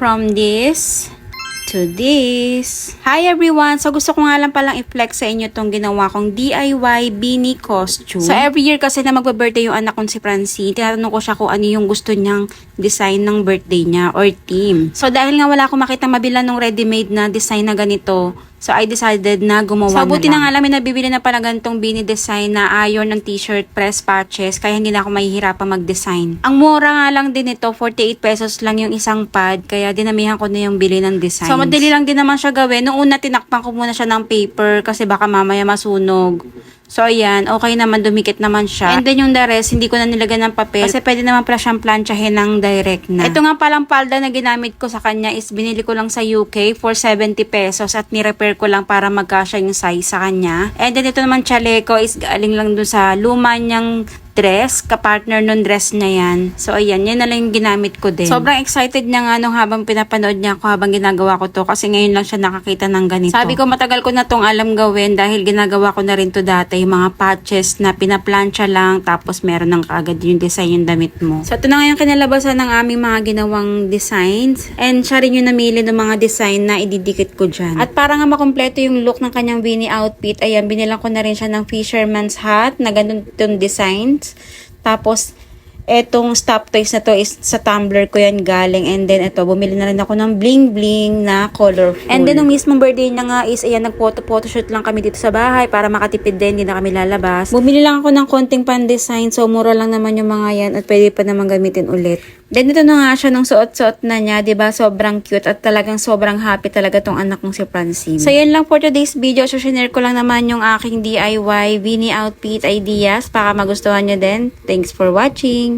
from this to this. Hi everyone! So gusto ko nga lang palang i-flex sa inyo tong ginawa kong DIY beanie costume. So every year kasi na magba-birthday yung anak kong si Francine, tinatanong ko siya kung ano yung gusto niyang design ng birthday niya or theme. So dahil nga wala akong makita mabila ng ready-made na design na ganito, so I decided na gumawa na lang. So buti na nga lang may nabibili na pala ganitong beanie design na iron ng t-shirt press patches, kaya hindi na ako mahihirapan mag-design. Ang mura nga lang din ito, 48 pesos lang yung isang pad, kaya dinamihan ko na yung bili ng design. So madali lang din naman siya gawin. Noong una tinakpan ko muna siya ng paper kasi baka mamaya masunog. So, ayan, okay naman, dumikit naman siya. And then yung the rest, hindi ko na nilagyan ng papel kasi pwede naman pala siyang planchahin ng direct na. Ito nga palang palda na ginamit ko sa kanya is binili ko lang sa UK for 70 pesos at ni-repair ko lang para magkasya yung size sa kanya. And then ito naman chaleco is galing lang dun sa luma niyang dress, kapartner nung dress niya yan. So, ayan, yan na lang yung ginamit ko din. Sobrang excited niya nga nung habang pinapanood niya ako habang ginagawa ko to kasi ngayon lang siya nakakita ng ganito. Sabi ko matagal ko na tong alam gawin dahil ginagawa ko na rin to dati, yung mga patches na pinaplansya lang tapos meron ng kaagad yung design yung damit mo. So, ito na nga yung kinalabasan ng aming mga ginawang designs and siya rin yung namili ng mga design na ididikit ko dyan. At para nga makompleto yung look ng kanyang beanie outfit, ayan, binilang ko na rin siya ng fisherman's hat na ganun itong design. Tapos, etong stop toys na to is sa tumbler ko yan galing. And then, ito, bumili na rin ako ng bling-bling na colorful. And then, nung mismong birthday niya nga is, ayan, nag-photoshoot lang kami dito sa bahay para makatipid din, hindi na kami lalabas. Bumili lang ako ng konting pan-design. So, mura lang naman yung mga yan at pwede pa naman gamitin ulit. Then, ito na nga siya nung suot-suot na niya, diba? Sobrang cute at talagang sobrang happy talaga tong anak kong si Francine. So, yan lang for today's video. So, share ko lang naman yung aking DIY beanie outfit ideas para magustuhan nyo din. Thanks for watching!